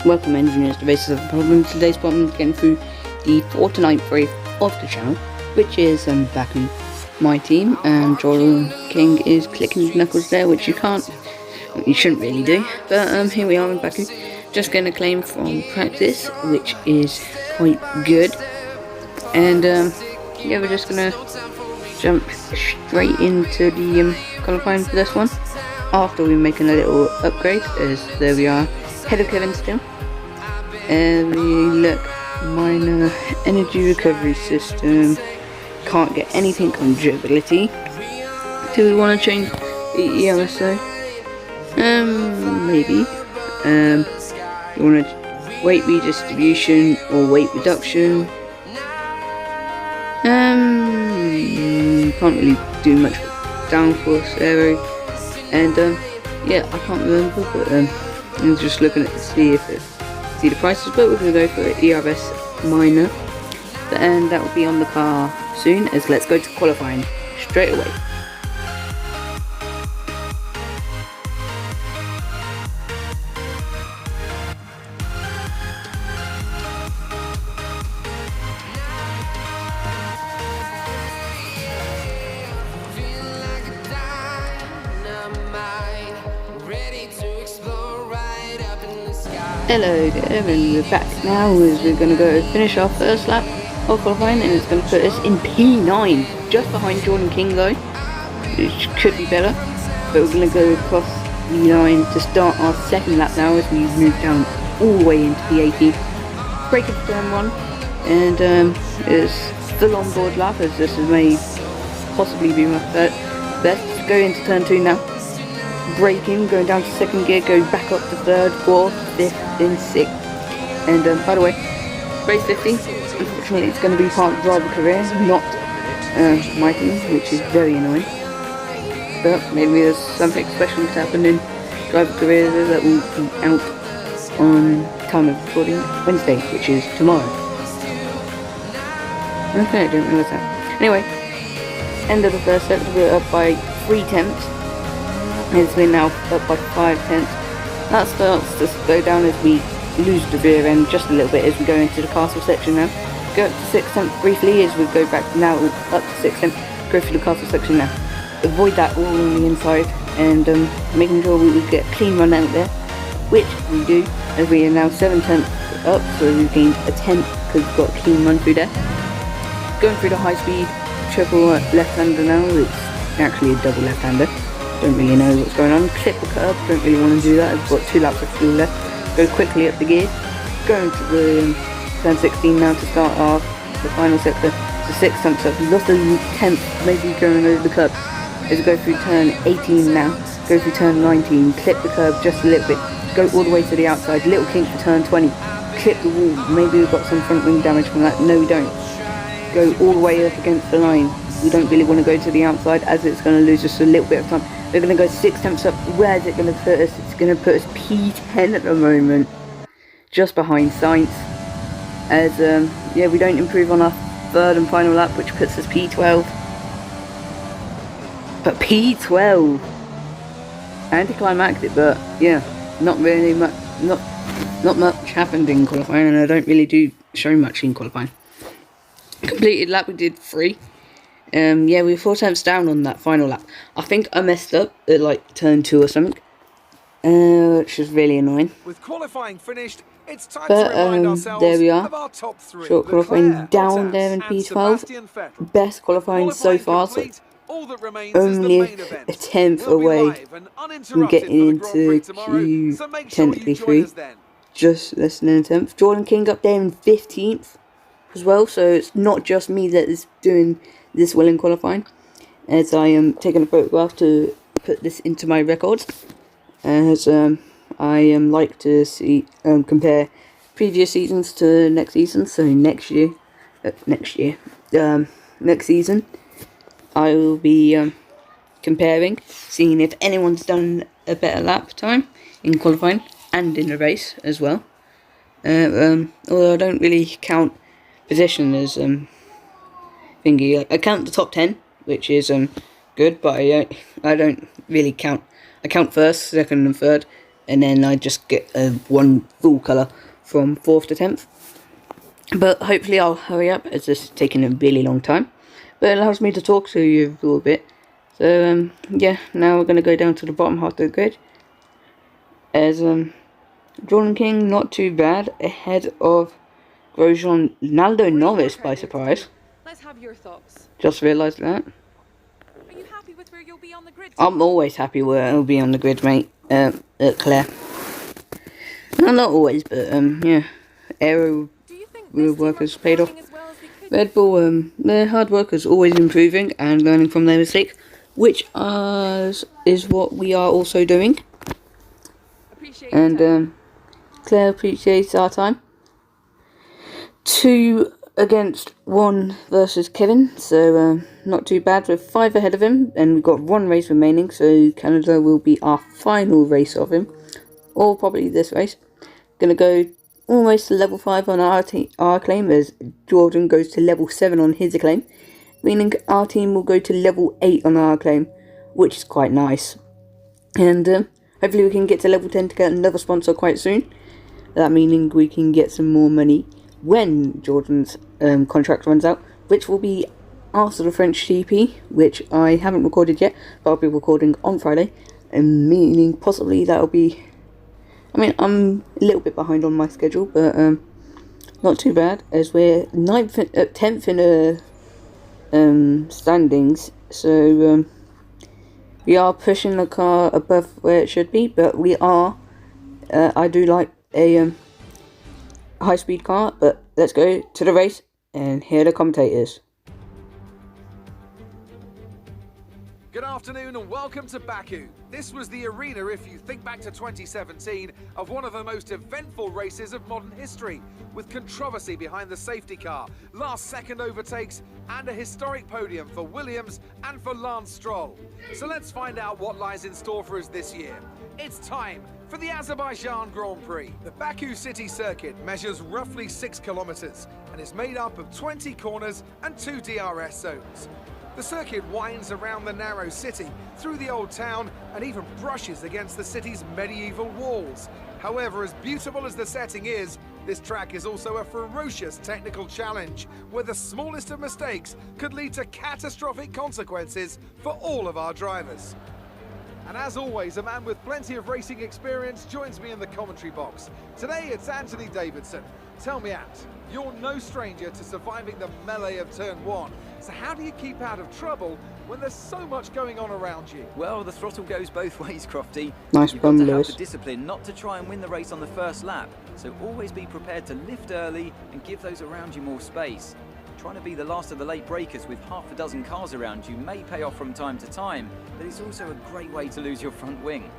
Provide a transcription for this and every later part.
Welcome engineers to Basis of the Problem. Today's problem is getting through the 4th to 9th wave of the channel, which is Baku, my team, and Jordan King is clicking his knuckles there, which you shouldn't really do, but here we are in Baku, just getting a claim from practice, which is quite good, and yeah, we're just gonna jump straight into the qualifying for this one, after we're making a little upgrade, as there we are, head of Kevin still, and we look, minor energy recovery system, can't get anything on durability. Do we want to change the EMSO? Maybe. You want to weight redistribution or weight reduction? Can't really do much with downforce aero, and yeah, I can't remember, but I'm just looking at to see the prices, but we're gonna go for ERS minor, and that will be on the car soon. As let's go to qualifying straight away. Hello there, and we're back now as we're going to go finish our first lap of qualifying, and it's going to put us in P9, just behind Jordan King though, which could be better, but we're going to go across P9 to start our second lap now as we move down all the way into P18, break into turn 1, and it's full on board lap, as this may possibly be my best. Go into turn 2 now. Braking, going down to second gear, go back up to third, fourth, fifth, then sixth. And by the way, race 50, unfortunately it's going to be part of driver career, not my team, which is very annoying. But maybe there's something special to happen in driver career that will be out on time of recording Wednesday, which is tomorrow. Okay, I didn't realise that. Anyway, end of the first set, we're up by 3/10. As we're now up by 5/10. That starts to slow down as we lose the rear end just a little bit as we go into the castle section now. Go up to 6/10 briefly as we go back now up to 6/10, go through the castle section now. Avoid that all on the inside, and making sure we get a clean run out there, which we do, as we are now 7/10 up, so we've gained a 10th because we've got a clean run through there. Going through the high speed triple left-hander now, it's actually a double left-hander. Don't really know what's going on. Clip the curb, don't really want to do that. I've got 2 laps of fuel left. Go quickly up the gear. Going to the turn 16 now to start off the final sector. So 6/10 up. We've lost a 10th, maybe going over the curb. As we go through turn 18 now. Go through turn 19. Clip the curb just a little bit. Go all the way to the outside. Little kink for turn 20. Clip the wall. Maybe we've got some front wing damage from that. No, we don't. Go all the way up against the line. We don't really want to go to the outside as it's going to lose us a little bit of time. We're going to go 6/10 up. Where is it going to put us? It's going to put us P10 at the moment. Just behind Sainz. As, yeah, we don't improve on our third and final lap, which puts us P12. But P12! Anticlimactic, but yeah, not really much, not much happened in qualifying, and I don't really show much in qualifying. Completed lap, we did 3. Yeah, we were 4 tenths down on that final lap. I think I messed up at like turn 2 or something, which was really annoying. With qualifying finished, it's time but to remind ourselves there we are. Of our top 3. Short qualifying down there in P12. Best qualifying so far, so only a 10th away from getting into Q technically 3. Just less than a 10th. Jordan King up there in 15th as well, so it's not just me that is doing this well in qualifying, as I am taking a photograph to put this into my records, as I like to see compare previous seasons to next season. So next season I will be comparing, seeing if anyone's done a better lap time in qualifying and in the race as well, although I don't really count position as thingy. I count the top 10, which is good, but I don't really count. I count first, second and third, and then I just get one full colour from 4th to 10th. But hopefully I'll hurry up, as this is taking a really long time. But it allows me to talk to you a little bit. So yeah, now we're going to go down to the bottom half of the grid. As Jordan King, not too bad, ahead of Grosjean. Lando Norris by surprise. Let's have your thoughts. Just realised that. Are you happy with where you'll be on the grid? I'm always happy where I'll be on the grid, mate. Claire. No, not always, but yeah. Aero workers paid off. Red Bull, their hard work is always improving and learning from their mistakes, which is what we are also doing. And Claire appreciates our time. 2 against 1 versus Kevin, so not too bad. We're 5 ahead of him, and we've got 1 race remaining, so Canada will be our final race of him, or probably this race. Gonna go almost to level 5 on our claim, as Jordan goes to level 7 on his acclaim, meaning our team will go to level 8 on our claim, which is quite nice. And hopefully we can get to level 10 to get another sponsor quite soon. That meaning we can get some more money when Jordan's contract runs out, which will be after the French GP, which I haven't recorded yet, but I'll be recording on Friday, and meaning possibly that'll be, I mean, I'm a little bit behind on my schedule, but not too bad, as we're 10th in the standings, so we are pushing the car above where it should be, but we are, I do like a high-speed car. But let's go to the race and hear the commentators. Good afternoon and welcome to Baku. This was the arena, if you think back to 2017, of one of the most eventful races of modern history, with controversy behind the safety car, last-second overtakes, and a historic podium for Williams and for Lance Stroll. So let's find out what lies in store for us this year. It's time for the Azerbaijan Grand Prix. The Baku city circuit measures roughly 6 kilometers and is made up of 20 corners and 2 DRS zones. The circuit winds around the narrow city, through the old town, and even brushes against the city's medieval walls. However, as beautiful as the setting is, this track is also a ferocious technical challenge, where the smallest of mistakes could lead to catastrophic consequences for all of our drivers. And as always, a man with plenty of racing experience joins me in the commentary box. Today it's Anthony Davidson. Tell me, Ant, you're no stranger to surviving the melee of turn 1. So how do you keep out of trouble when there's so much going on around you? Well, the throttle goes both ways, Crofty. Nice You've got run, to have Lewis. the discipline not to try and win the race on the first lap. So always be prepared to lift early and give those around you more space. Trying to be the last of the late breakers with half a dozen cars around you may pay off from time to time, but it's also a great way to lose your front wing.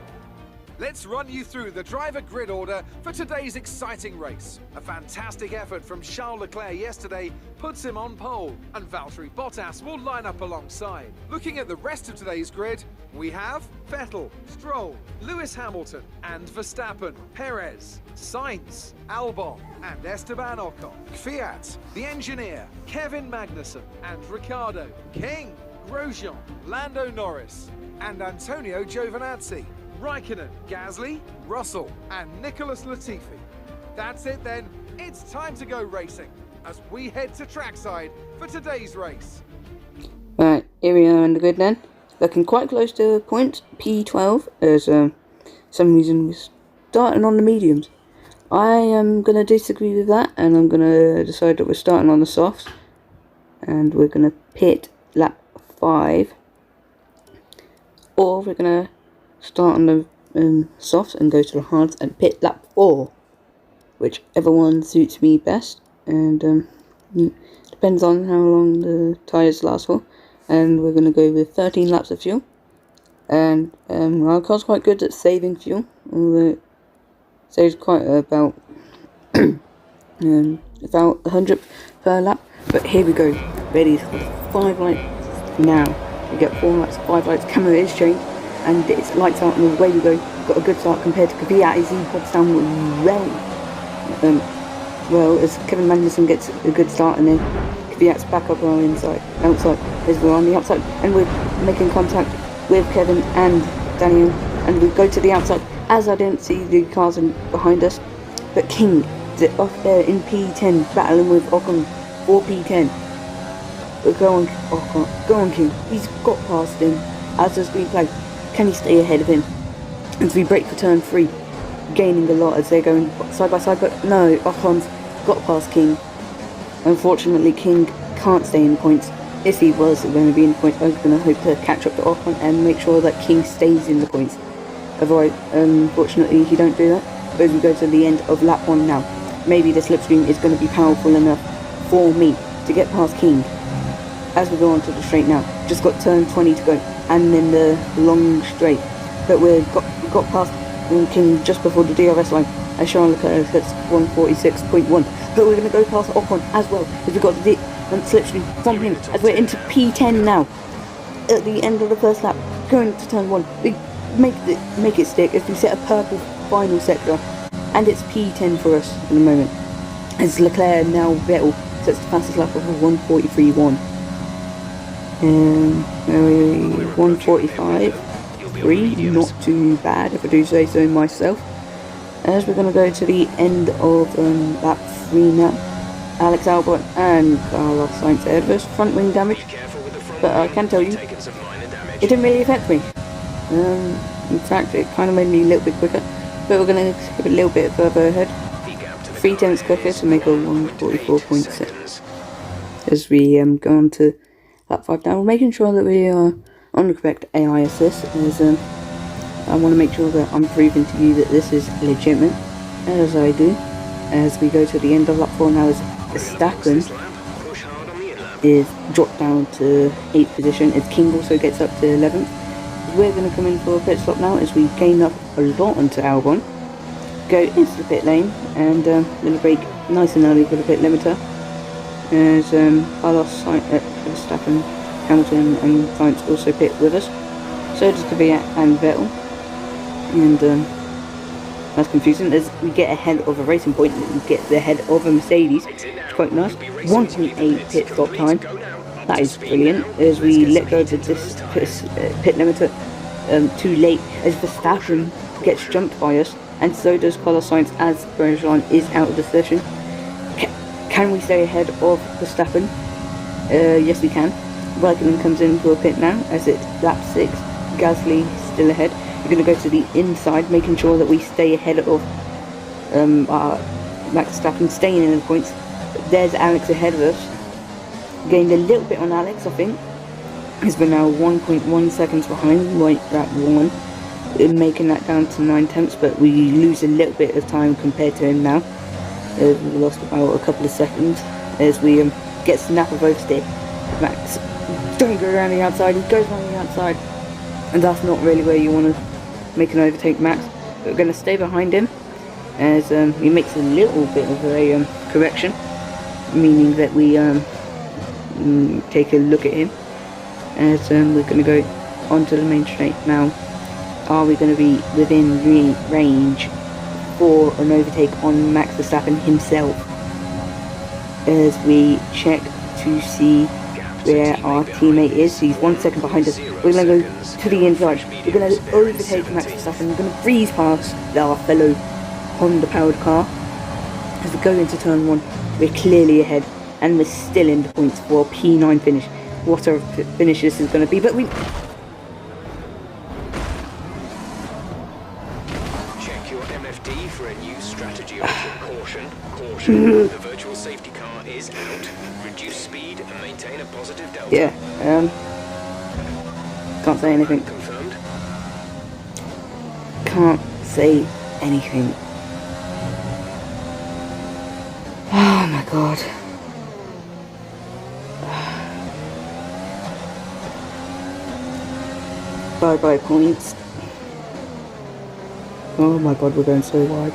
Let's run you through the driver grid order for today's exciting race. A fantastic effort from Charles Leclerc yesterday puts him on pole, and Valtteri Bottas will line up alongside. Looking at the rest of today's grid, we have Vettel, Stroll, Lewis Hamilton and Verstappen, Perez, Sainz, Albon and Esteban Ocon, Fiat, the engineer, Kevin Magnussen and Ricciardo, King, Grosjean, Lando Norris and Antonio Giovinazzi, Raikkonen, Gasly, Russell and Nicholas Latifi. That's it then, it's time to go racing as we head to trackside for today's race. Right, here we are on the grid then. Looking quite close to point P12, as some reason we're starting on the mediums. I am going to disagree with that, and I'm going to decide that we're starting on the softs. And we're going to pit lap 5. Or we're going to start on the softs and go to the hards and pit lap 4. Whichever one suits me best. And depends on how long the tyres last for. And we're going to go with 13 laps of fuel. And our car's quite good at saving fuel, although it saves quite about 100 per lap. But here we go, ready for 5 lights now. We get 4 lights, 5 lights, camera is changed, and it's lights out and away we go. Got a good start compared to Kvyat as he hops down well as Kevin Magnussen gets a good start, and then Kvyat's back up our outside, as we're on the outside, and we're making contact with Kevin and Daniel, and we go to the outside, as I didn't see the cars behind us, but King off there in P10 battling with Ocon for P10. Go on, Ocon, go on, King. He's got past him. As there's green flag, can he stay ahead of him? As we break for turn 3, gaining a lot as they're going side by side, but no, Ocon's got past King. Unfortunately, King can't stay in points. If he was going to be in points, I was going to hope to catch up to Ocon and make sure that King stays in the points. Otherwise, unfortunately, he don't do that. But as we go to the end of lap 1 now, maybe the slipstream is going to be powerful enough for me to get past King. As we go on to the straight now, just got turn 20 to go, and then the long straight. But we got past King just before the DRS line, as Charles Leclerc hits 146.1. But we're going to go past Ocon as well, because we've got the slipstream from him, as we're into P10 now. At the end of the first lap, going to turn 1, we make it stick as we set a purple final sector, and it's P10 for us in the moment. As Leclerc now Vettel sets the fastest lap of 1:43.1. 1:45.3, not too bad if I do say so myself. As we're going to go to the end of lap 3 now. Alex Albon and Carlos Sainz ahead of us, front wing damage, but I can tell you, it didn't really affect me. In fact, it kind of made me a little bit quicker, but we're going to skip a little bit further ahead. 3 tenths quicker to make a 1:44.6. As we go on to lap 5 now, we're making sure that we are on the correct AI assist, as I want to make sure that I'm proving to you that this is legitimate, as I do. As we go to the end of lap 4 now, as Verstappen is dropped down to 8th position, as King also gets up to 11th. We're going to come in for a pit stop now as we gain up a lot onto Albon. Go into the pit lane and little break nice and early for the pit limiter. As Carlos Sainz, Verstappen, Hamilton and Sainz also pit with us. So does Kvyat and Vettel. And that's confusing as we get ahead of a Racing Point and we get ahead of a Mercedes. It's quite nice. 1.8 pit stop time. That is brilliant as we let go of this pit limiter too late as Verstappen gets jumped by us, and so does Carlos Sainz as Grosjean is out of the session. Can we stay ahead of Verstappen? Yes we can. Raikkonen comes in for a pit now as it's lap 6. Gasly still ahead. We're going to go to the inside, making sure that we stay ahead of Max Verstappen, staying in the points. There's Alex ahead of us. Gained a little bit on Alex, I think. As we're now 1.1 seconds behind, right at 1. Making that down to 9 tenths, but we lose a little bit of time compared to him now. We lost about a couple of seconds as we get snap of oversteer. Max, don't go around the outside, he goes around the outside. And that's not really where you want to make an overtake Max. But we're going to stay behind him as he makes a little bit of a correction. Meaning that we take a look at him. As we're going to go onto the main straight now. Are we going to be within range for an overtake on Max Verstappen himself? As we check to see where our teammate is. He's 1 second behind us. We're going to go to the inside. We're going to overtake Max Verstappen. We're going to breeze past our fellow Honda powered car. As we go into turn 1, we're clearly ahead and we're still in the points for a P9 finish. What a finish this is going to be, but we... Check your MFD for a new strategy option. Caution. The virtual safety car is out. Reduce speed and maintain a positive delta. Yeah, can't say anything. Confirmed. Can't say anything. Oh my god. Bye points. Oh my god, we're going so wide.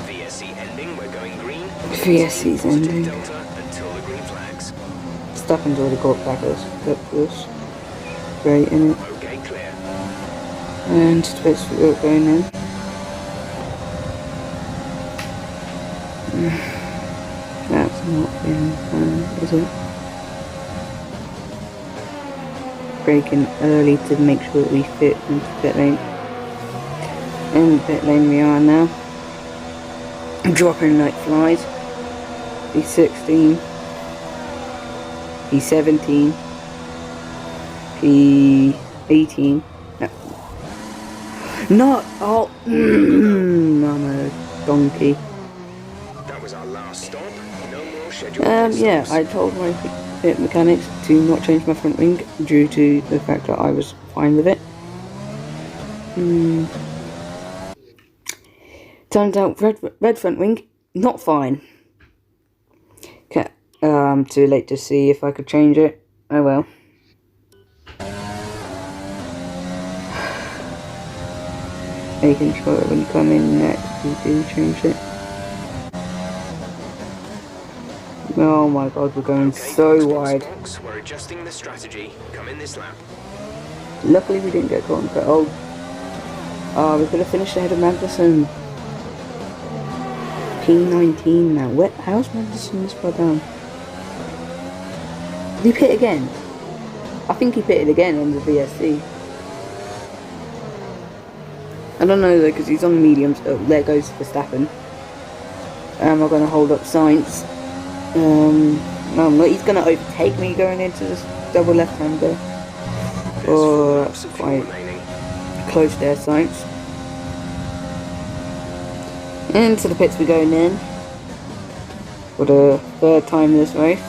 VSC ending, we're going green. VSC's ending. Delta until the green flags. Verstappen's already got back us. Great, innit? Okay, clear. And space for going in. That's not been fun, is it? Braking early to make sure that we fit into pit lane. In the pit lane we are now. Dropping like flies. P16. P17. P18. No. Oh. I'm a donkey. That was our last stop. No more scheduled Yeah, I told my pit mechanics to not change my front wing due to the fact that I was fine with it. Turns out red front wing, not fine. Okay, too late to see if I could change it. Oh well. Making sure that when you come in next, you do change it. Oh my god, we're going so wide. We're adjusting the strategy. Come in this lap. Luckily we didn't get caught on oh, we could have finished ahead of Magnussen. P19 now. How's Magnussen this far down? Did he pit again? I think he pitted again on the VSC. I don't know though, because he's on mediums. Oh, there goes Verstappen. Am I going to hold up Sainz? No, no, he's going to overtake me going into this double left-hander. Oh, that's quite close there, Sainz. Into the pits we're going in. For the third time this race.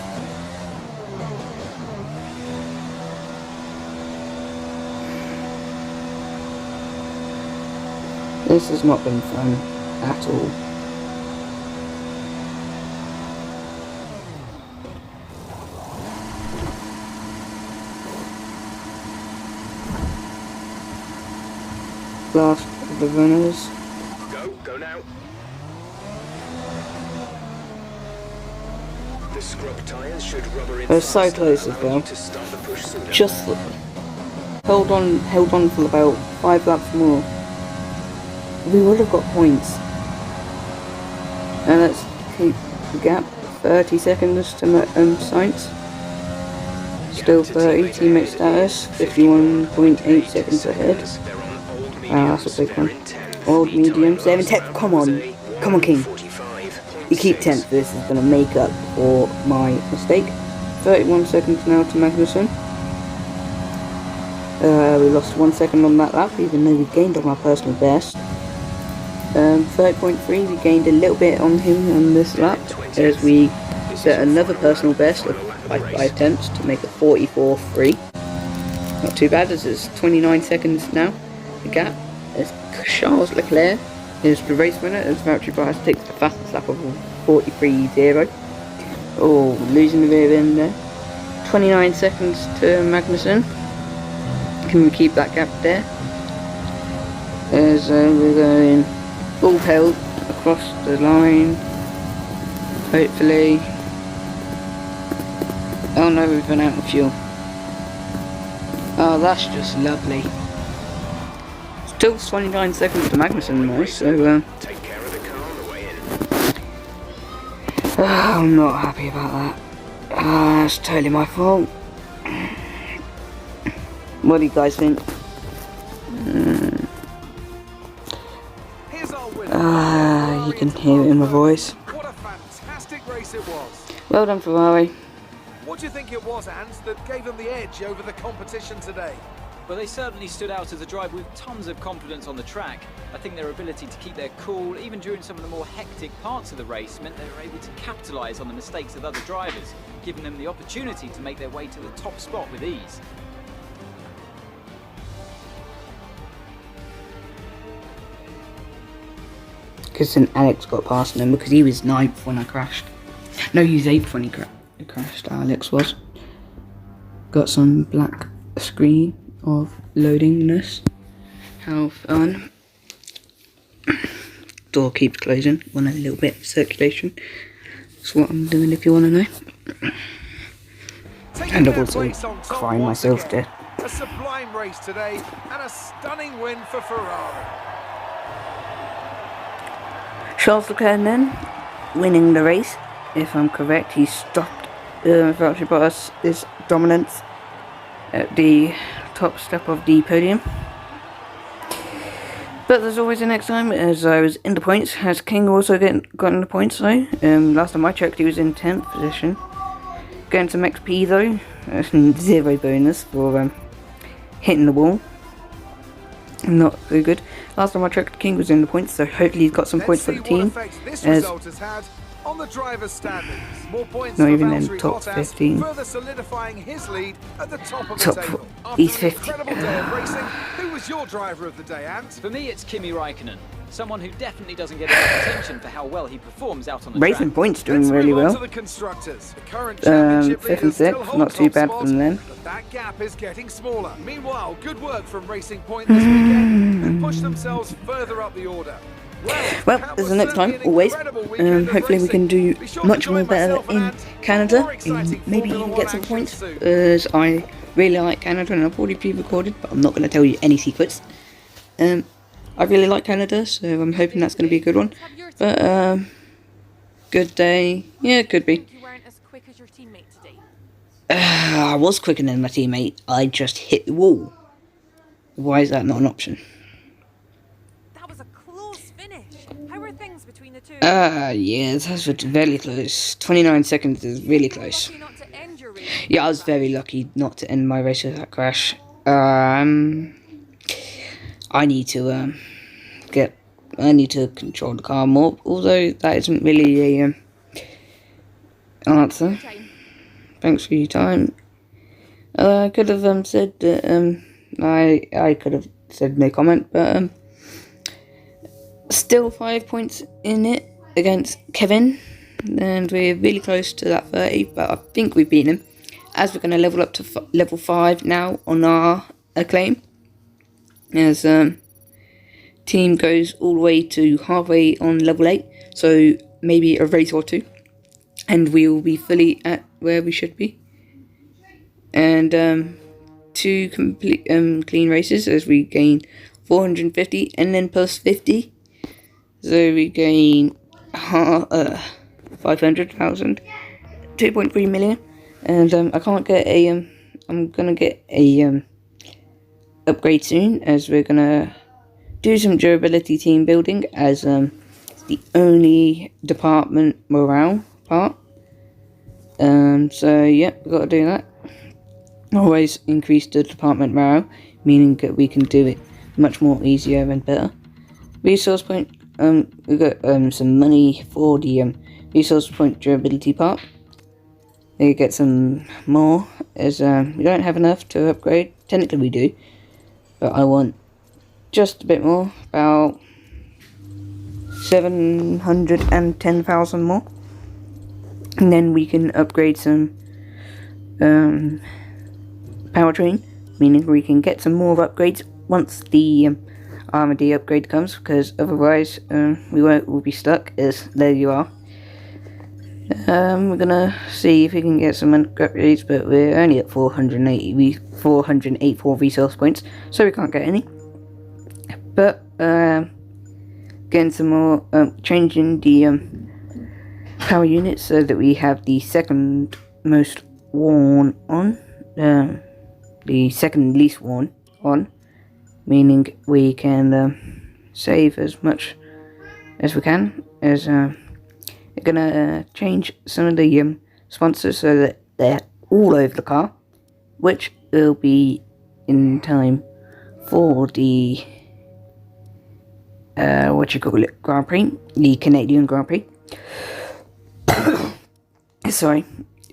This has not been fun at all. Last of the runners. Go now. The scrub tires should rubber in. They're so close as well. To start the push sooner. Just held on for about 5 laps more. We would have got points. And let's keep the gap 30 seconds to Sainz. Still 30, teammate status 51.8 seconds ahead. Wow, that's a big one. Old medium, 7 10th. Come on, King. You keep 10th. This is going to make up for my mistake. 31 seconds now to Magnussen. We lost 1 second on that lap, even though we gained on our personal best. 30.3, we gained a little bit on him on this lap, as we set another personal best of 5 tenths to make it 44.3. Not too bad, as it's 29 seconds now. The gap is Charles Leclerc is the race winner, as Valtteri Bottas takes the fastest lap of 43.0. Oh, losing the rear end there. 29 seconds to Magnussen. Can we keep that gap there? As we're going full pelt across the line, hopefully. Oh no, we've run out of fuel. Oh, that's just lovely. Still 29 seconds to Magnussen though, so Take care of the car on the way in. I'm not happy about that. That's totally my fault. What do you guys think? Here's our winner. You can hear it in my voice. What a fantastic race it was. Well done, Ferrari. What do you think it was, Ant, that gave them the edge over the competition today? Well, they certainly stood out as a drive with tons of confidence on the track. I think their ability to keep their cool, even during some of the more hectic parts of the race, meant they were able to capitalise on the mistakes of other drivers, giving them the opportunity to make their way to the top spot with ease. Because then Alex got past him because he was 9th when I crashed. No, he was 8th when he crashed, Alex was. Got some black screen of loadingness. How fun. Door keeps closing. Want a little bit of circulation. That's what I'm doing if you want to know. And I'm also crying myself dead. A sublime race today and a stunning win for Ferrari. Charles Leclerc then winning the race. If I'm correct, he stopped Valtteri Bottas' dominance at the top step of the podium. But there's always a next time, as I was in the points. Has King also gotten the points though? Last time I checked, he was in 10th position. Getting some XP though. 0 bonus for hitting the wall. Not so good. Last time I checked, King was in the points, so hopefully he's got some points for the team. This result has had on the driver's standings. More points not for even in Valtteri top Bottas, 15. further solidifying his lead at the top of the table. He's After an 50. incredible day of racing, who was your driver of the day, Ant? For me, it's Kimi Raikkonen. Someone who definitely doesn't get enough attention for how well he performs out on the Racing track. points doing Let's really move on well. to the constructors. The current championship 5th and leaders still 6th, hold not too top bad spot, from them. but that gap is getting smaller. Meanwhile, good work from Racing Point this weekend, who pushed themselves further up the order. Well, there's the next time, always. Hopefully we can do much more better in Canada, and maybe even get some points, as I really like Canada and I've already pre-recorded, but I'm not going to tell you any secrets. I really like Canada, so I'm hoping that's going to be a good one. But, good day. Yeah, it could be. You weren't as quick as your teammate today. I was quicker than my teammate, I just hit the wall. Why is that not an option? That was a close finish. How are things between the two? Yeah, that's very close. 29 seconds is really close. Lucky not to end your race. Yeah, I was very lucky not to end my race with that crash. I need to control the car more, although that isn't really a answer. Thanks for your time. I could have said that I could have said no comment, but still 5 points in it against Kevin, and we're really close to that 30, but I think we've beaten him, as we're going to level up to level 5 now on our acclaim, as team goes all the way to halfway on level 8, so maybe a race or two, and we will be fully at where we should be. And 2 complete clean races, as we gain 450 and then plus 50, so we gain 500,000, 2.3 million, and I can't get a I'm gonna get a upgrade soon, as we're gonna do some durability team building, as it's the only department morale part. So yeah, we've got to do that. Always increase the department morale, meaning that we can do it much more easier and better. Resource point, we got some money for the resource point durability part. We get some more, as we don't have enough to upgrade. Technically we do, but I want just a bit more, about 710,000 more, and then we can upgrade some powertrain, meaning we can get some more upgrades once the Armor D upgrade comes, because otherwise we'll be stuck, as there you are. We're gonna see if we can get some upgrades, but we're only at 484 resource points, so we can't get any. But getting some more, changing the power units so that we have the second most worn on, the second least worn on, meaning we can save as much as we can. As we're gonna change some of the sponsors so that they're all over the car, which will be in time for the Grand Prix, the Canadian Grand Prix. Sorry,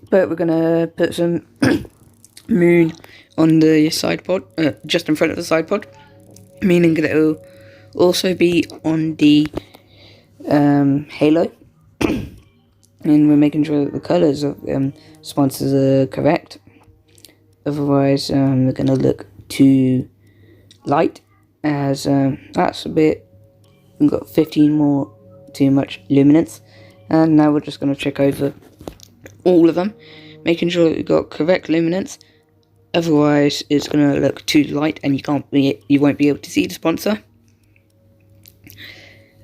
but we're gonna put some moon on the side pod, just in front of the side pod, meaning that it will also be on the halo. And we're making sure that the colours of sponsors are correct, otherwise they're going to look too light, as that's a bit, we've got 15 more too much luminance. And now we're just going to check over all of them, making sure that we've got correct luminance, otherwise it's going to look too light and you won't be able to see the sponsor.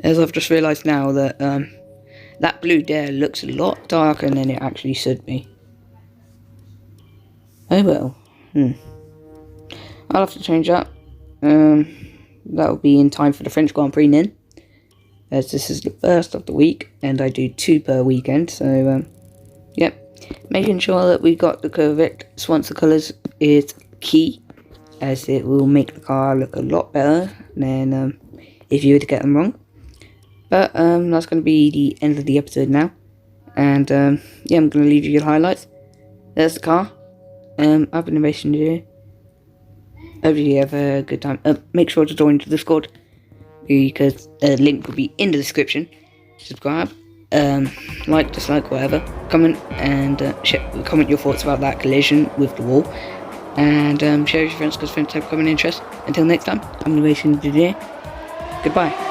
As I've just realised now that that blue there looks a lot darker than it actually should be. Oh well. I'll have to change that. that will be in time for the French Grand Prix then, as this is the first of the week, and I do 2 per weekend, so, yep. Making sure that we got the correct sponsor colours is key, as it will make the car look a lot better than if you were to get them wrong. But that's going to be the end of the episode now, and yeah, I'm going to leave you the highlights. There's the car. I've been Racengineer. Hope you have a good time. Make sure to join the Discord, because the link will be in the description. Subscribe, like, dislike, whatever. Comment and comment your thoughts about that collision with the wall, and share with your friends because friends have common interest. Until next time, I'm the Racengineer. Goodbye.